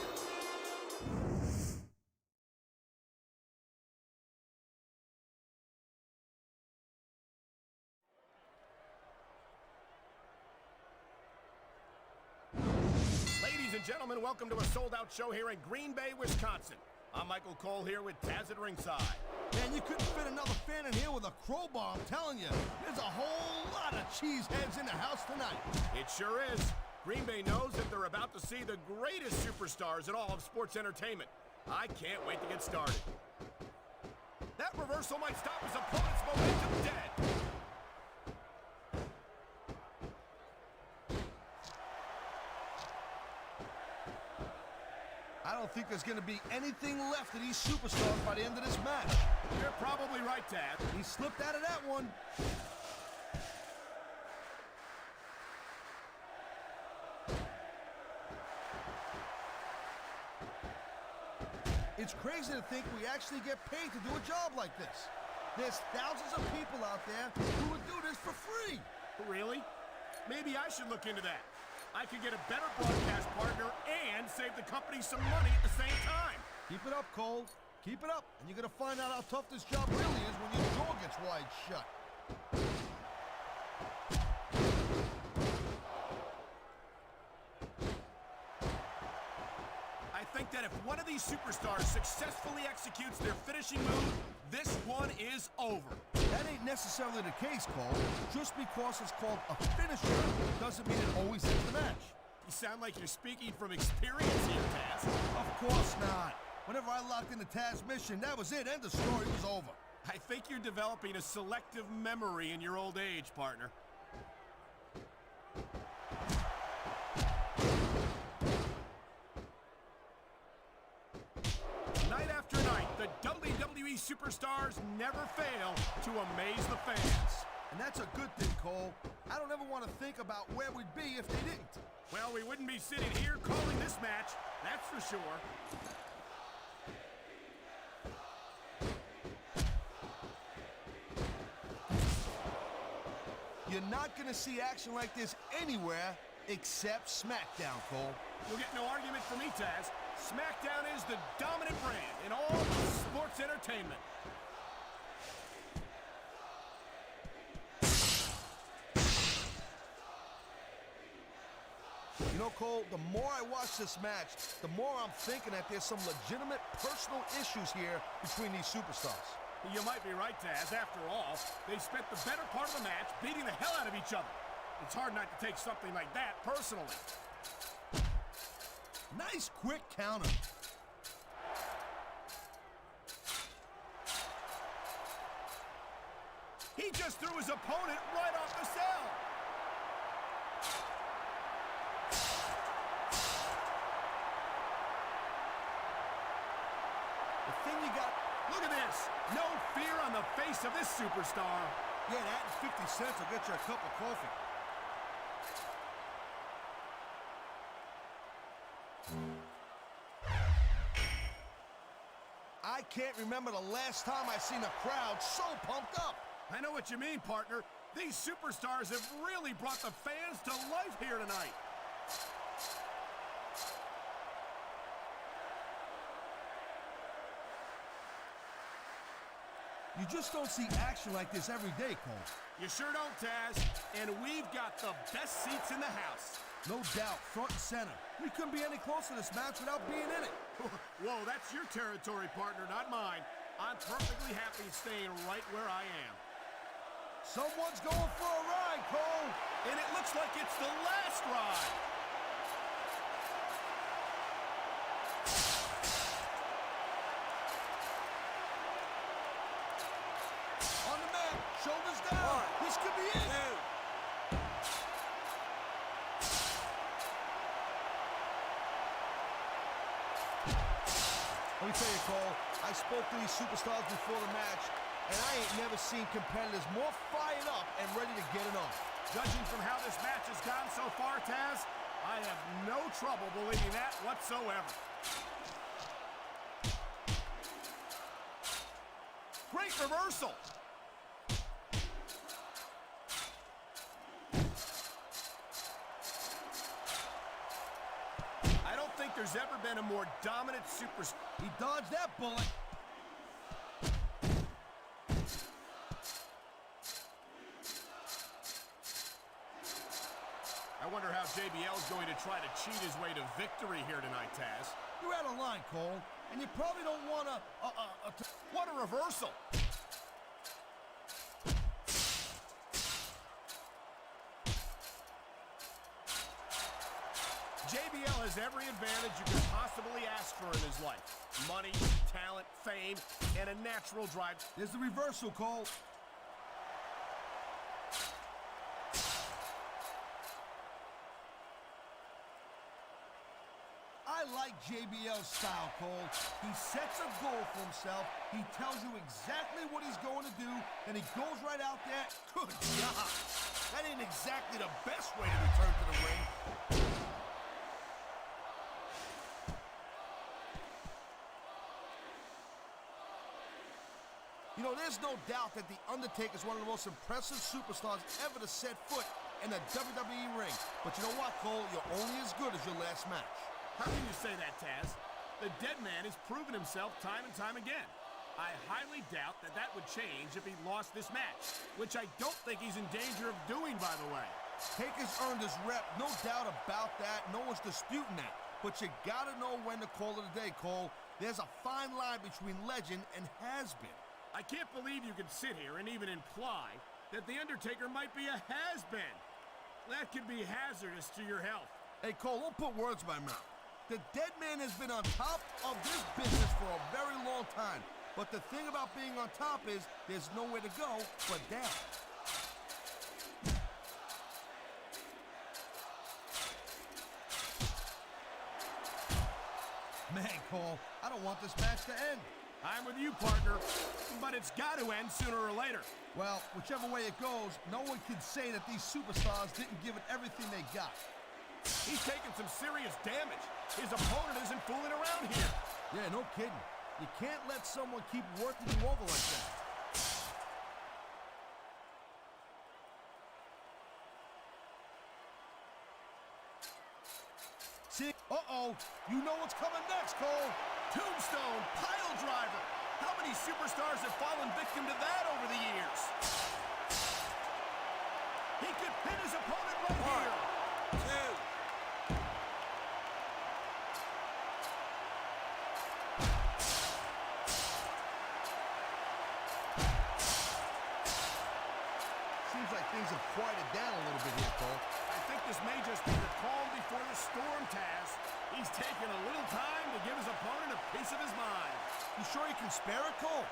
Ladies and gentlemen, welcome to a sold-out show here in Green Bay, Wisconsin. I'm Michael Cole here with Taz at ringside. Man, you couldn't fit another fan in here with a crowbar, I'm telling you. There's a whole lot of cheeseheads in the house tonight. It sure is. Green Bay knows that they're about to see the greatest superstars in all of sports entertainment. I can't wait to get started. That reversal might stop his opponent's momentum dead. I don't think there's going to be anything left of these superstars by the end of this match. You're probably right, Tad. He slipped out of that one. It's crazy to think we actually get paid to do a job like this. There's thousands of people out there who would do this for free. Really? Maybe I should look into that. I could get a better broadcast partner and save the company some money at the same time. Keep it up, Cole. Keep it up, and you're going to find out how tough this job really is when your jaw gets wide shut. I think that if one of these superstars successfully executes their finishing move, this one is over. That ain't necessarily the case, Cole. Just because it's called a finisher doesn't mean it always ends the match. You sound like you're speaking from experience here, Taz. Of course not. Whenever I locked into Taz's mission, that was it. End of story was over. I think you're developing a selective memory in your old age, partner. Night after night, the WWE superstars never fail to amaze the fans. And that's a good thing, Cole. I don't ever want to think about where we'd be if they didn't. Well, we wouldn't be sitting here calling this match, that's for sure. You're not going to see action like this anywhere except SmackDown, Cole. You'll get no argument from me, Taz. SmackDown is the dominant brand in all sports entertainment. You know, Cole, the more I watch this match, the more I'm thinking that there's some legitimate personal issues here between these superstars. You might be right, Taz. After all, they spent the better part of the match beating the hell out of each other. It's hard not to take something like that personally. Nice quick counter. He just threw his opponent right off the cell. The thing you got... Look at this. No fear on the face of this superstar. Yeah, that and 50 cents will get you a cup of coffee. can't remember the last time I seen a crowd so pumped up. I know what you mean, partner. These superstars have really brought the fans to life here tonight. You just don't see action like this every day, Cole. You sure don't, Taz. And we've got the best seats in the house. No doubt, front and center. We couldn't be any closer to this match without being in it. Whoa, that's your territory, partner, not mine. I'm perfectly happy staying right where I am. Someone's going for a ride, Cole. And it looks like it's the last ride. On the mat, shoulders down. This could be it. 2. Let me tell you, Cole, I spoke to these superstars before the match, and I ain't never seen competitors more fired up and ready to get it on. Judging from how this match has gone so far, Taz, I have no trouble believing that whatsoever. Great reversal. I don't think there's ever been a more dominant superstar. He dodged that bullet. I wonder how JBL is going to try to cheat his way to victory here tonight, Taz. You're out of line, Cole, and you probably don't want to... What a reversal! JBL has every advantage you could possibly ask for in his life. Money, talent, fame, and a natural drive. There's the reversal, Cole. I like JBL's style, Cole. He sets a goal for himself. He tells you exactly what he's going to do, and he goes right out there. Good job. That ain't exactly the best way to return to the ring. You know, there's no doubt that The Undertaker is one of the most impressive superstars ever to set foot in a WWE ring. But you know what, Cole? You're only as good as your last match. How can you say that, Taz? The dead man has proven himself time and time again. I highly doubt that that would change if he lost this match, which I don't think he's in danger of doing, by the way. Taker's earned his rep, no doubt about that. No one's disputing that. But you gotta know when to call it a day, Cole. There's a fine line between legend and has-been. I can't believe you could sit here and even imply that The Undertaker might be a has-been. That could be hazardous to your health. Hey, Cole, don't put words in my mouth. The dead man has been on top of this business for a very long time. But the thing about being on top is there's nowhere to go but down. Man, Cole, I don't want this match to end. I'm with you, partner, but it's got to end sooner or later. Well, whichever way it goes, no one can say that these superstars didn't give it everything they got. He's taking some serious damage. His opponent isn't fooling around here. Yeah, no kidding. You can't let someone keep working you over like that. See? Uh-oh. You know what's coming next, Cole. Tombstone pile driver. How many superstars have fallen victim to that over the years? He could pin his opponent right here. 2. Seems like things have quieted down a little bit here, Cole. I think this may just be the calm before the storm, Taz. He's taking a little time to give his opponent a piece of his mind. You sure you can spare it, Cole?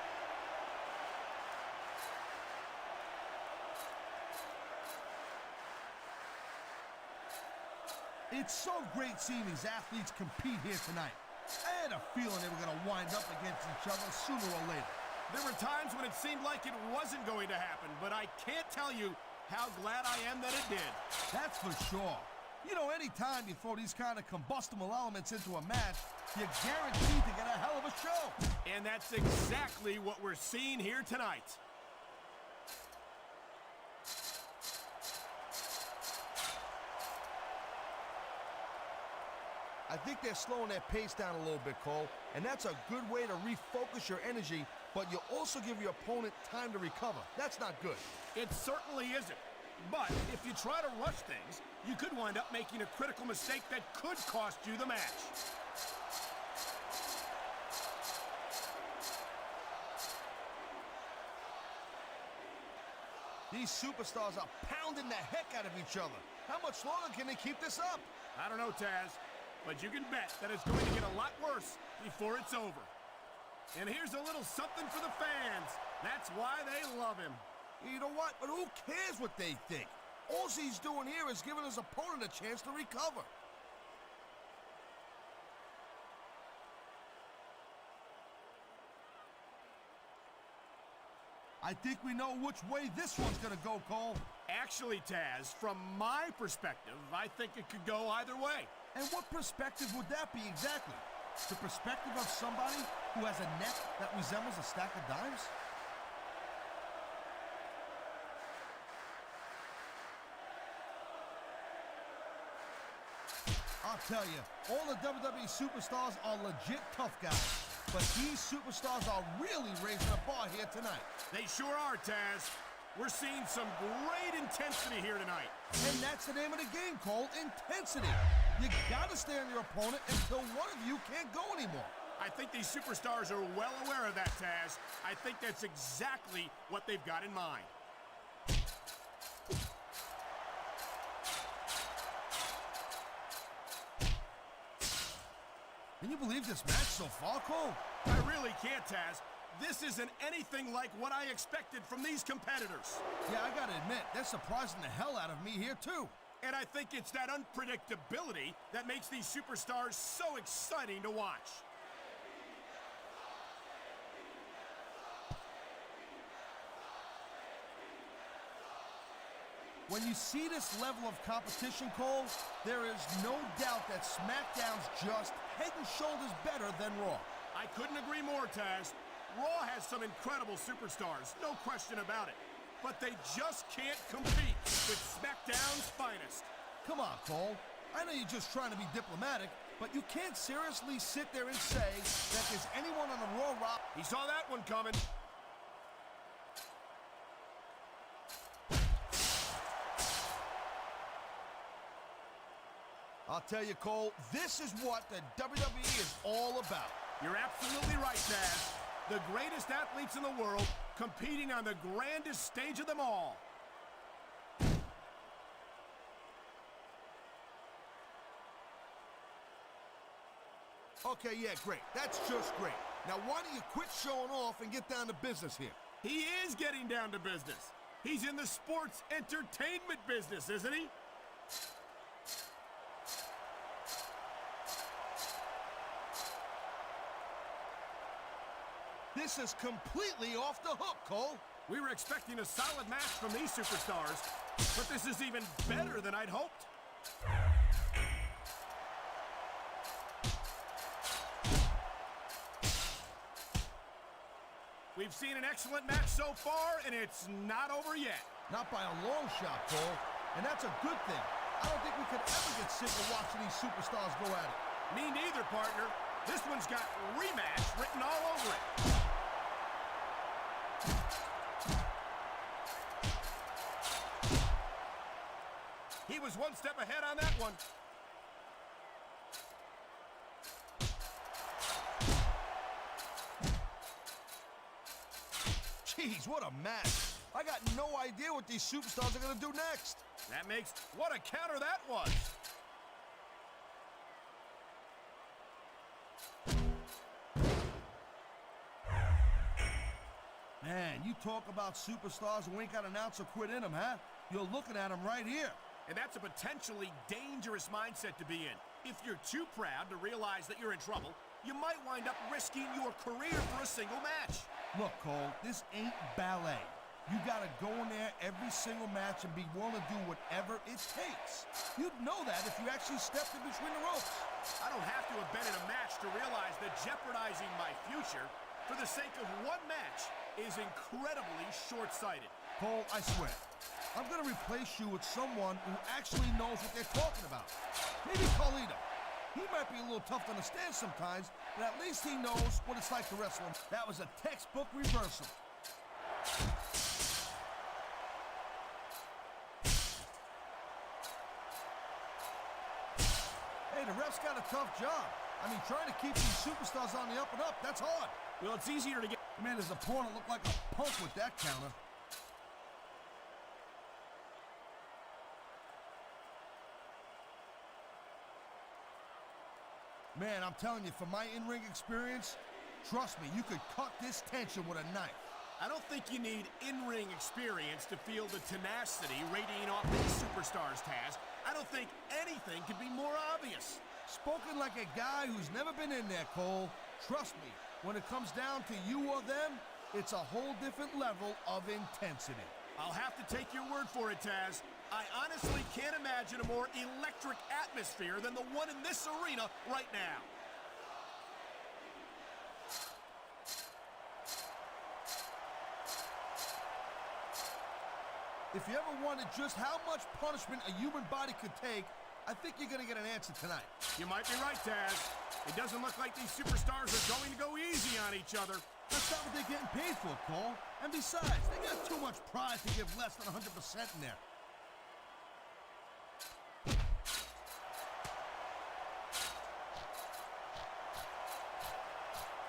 It's so great seeing these athletes compete here tonight. I had a feeling they were going to wind up against each other sooner or later. There were times when it seemed like it wasn't going to happen, but I can't tell you how glad I am that it did. That's for sure. You know, anytime you throw these kind of combustible elements into a match, you're guaranteed to get a hell of a show. And that's exactly what we're seeing here tonight. I think they're slowing their pace down a little bit, Cole, and that's a good way to refocus your energy, but you also give your opponent time to recover. That's not good. It certainly isn't. But if you try to rush things, you could wind up making a critical mistake that could cost you the match. These superstars are pounding the heck out of each other. How much longer can they keep this up? I don't know, Taz, but you can bet that it's going to get a lot worse before it's over. And here's a little something for the fans. That's why they love him. You know what? But who cares what they think? All he's doing here is giving his opponent a chance to recover. I think we know which way this one's gonna go, Cole. Actually, Taz, from my perspective, I think it could go either way. And what perspective would that be exactly? The perspective of somebody who has a neck that resembles a stack of dimes? I'll tell you, all the WWE superstars are legit tough guys. But these superstars are really raising the bar here tonight. They sure are, Taz. We're seeing some great intensity here tonight. And that's the name of the game, Cole, intensity. You gotta stay on your opponent until one of you can't go anymore. I think these superstars are well aware of that, Taz. I think that's exactly what they've got in mind. Can you believe this match so far, Cole? I really can't, Taz. This isn't anything like what I expected from these competitors. Yeah, I gotta admit, they're surprising the hell out of me here, too. And I think it's that unpredictability that makes these superstars so exciting to watch. When you see this level of competition, Cole, there is no doubt that SmackDown's just head and shoulders better than Raw. I couldn't agree more, Taz. Raw has some incredible superstars, no question about it. But they just can't compete with SmackDown's finest. Come on, Cole. I know you're just trying to be diplomatic, but you can't seriously sit there and say that there's anyone on the Raw roster. He saw that one coming. I'll tell you, Cole, this is what the WWE is all about. You're absolutely right, Taz. The greatest athletes in the world competing on the grandest stage of them all. Okay, yeah, great. That's just great. Now, why don't you quit showing off and get down to business here? He is getting down to business. He's in the sports entertainment business, isn't he? This is completely off the hook, Cole. We were expecting a solid match from these superstars, but this is even better than I'd hoped. We've seen an excellent match so far, and it's not over yet. Not by a long shot, Cole. And that's a good thing. I don't think we could ever get sick of watching these superstars go at it. Me neither, partner. This one's got rematch written all over it. He was one step ahead on that one. Jeez, what a match. I got no idea what these superstars are gonna do next. That makes what a counter that was. Man, you talk about superstars who ain't got an ounce of quit in them, huh? You're looking at them right here. And that's a potentially dangerous mindset to be in. If you're too proud to realize that you're in trouble, you might wind up risking your career for a single match. Look, Cole, this ain't ballet. You gotta go in there every single match and be willing to do whatever it takes. You'd know that if you actually stepped in between the ropes. I don't have to have been in a match to realize that jeopardizing my future for the sake of one match is incredibly short-sighted. Cole, I swear, I'm gonna replace you with someone who actually knows what they're talking about. Maybe Carlito. He might be a little tough to understand sometimes, but at least he knows what it's like to wrestle him. That was a textbook reversal. Hey, the ref's got a tough job. I mean, trying to keep these superstars on the up and up, that's hard. Well, it's easier to get... Man, his opponent looked like a punk with that counter. Man, I'm telling you, from my in-ring experience, trust me, you could cut this tension with a knife. I don't think you need in-ring experience to feel the tenacity radiating off these superstars, Taz. I don't think anything could be more obvious. Spoken like a guy who's never been in there, Cole. Trust me, when it comes down to you or them, it's a whole different level of intensity. I'll have to take your word for it, Taz. I honestly can't imagine a more electric atmosphere than the one in this arena right now. If you ever wondered just how much punishment a human body could take, I think you're gonna get an answer tonight. You might be right, Taz. It doesn't look like these superstars are going to go easy on each other. That's not what they're getting paid for, Cole. And besides, they got too much pride to give less than 100% in there.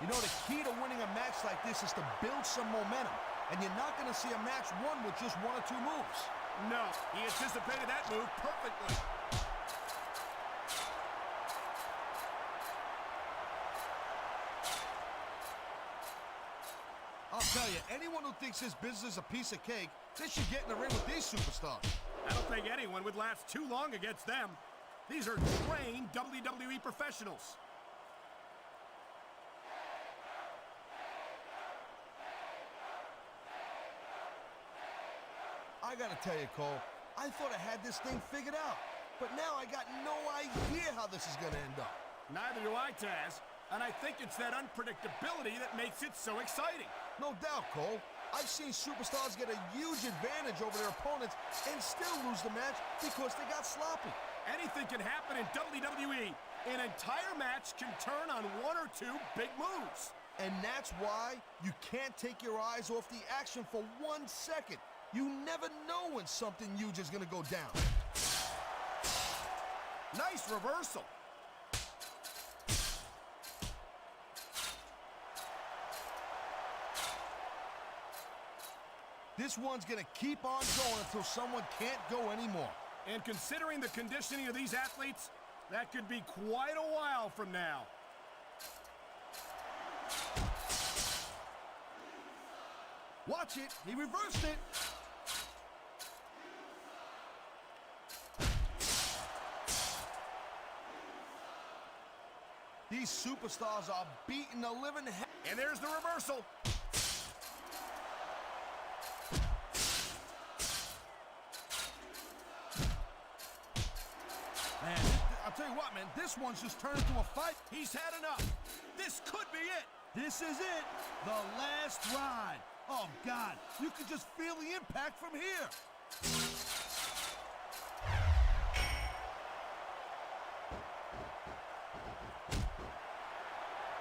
You know, the key to winning a match like this is to build some momentum. And you're not going to see a match won with just one or two moves. No, he anticipated that move perfectly. I'll tell you, anyone who thinks this business is a piece of cake, they should get in the ring with these superstars. I don't think anyone would last too long against them. These are trained WWE professionals. I gotta tell you, Cole, I thought I had this thing figured out. But now I got no idea how this is gonna end up. Neither do I, Taz. And I think it's that unpredictability that makes it so exciting. No doubt, Cole. I've seen superstars get a huge advantage over their opponents and still lose the match because they got sloppy. Anything can happen in WWE. An entire match can turn on one or two big moves. And that's why you can't take your eyes off the action for 1 second. You never know when something huge is gonna go down. Nice reversal. This one's gonna keep on going until someone can't go anymore. And considering the conditioning of these athletes, that could be quite a while from now. Watch it, he reversed it. These superstars are beating the living hell. And there's the reversal. Man, I'll tell you what, man, this one's just turned into a fight. He's had enough. This could be it. This is it, the last ride. Oh, God, you can just feel the impact from here.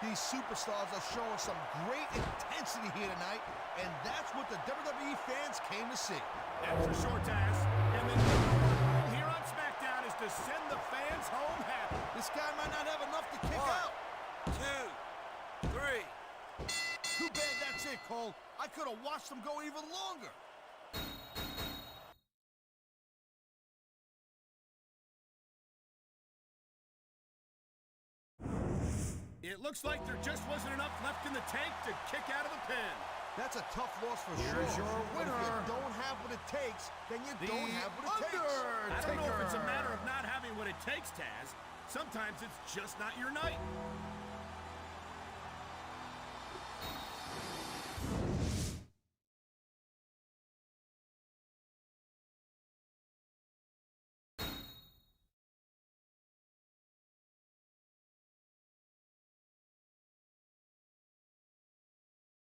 These superstars are showing some great intensity here tonight, and that's what the WWE fans came to see. That's for sure, Taz. And the number one rule here on SmackDown is to send the fans home happy. This guy might not have enough to kick 1, out. 2, 3. Too bad that's it, Cole. I could have watched them go even longer. It looks like there just wasn't enough left in the tank to kick out of the pin. That's a tough loss for Here's sure. your But if winner, you don't have what it takes, then you The don't have what it takes. I don't know if it's a matter of not having what it takes, Taz. Sometimes it's just not your night.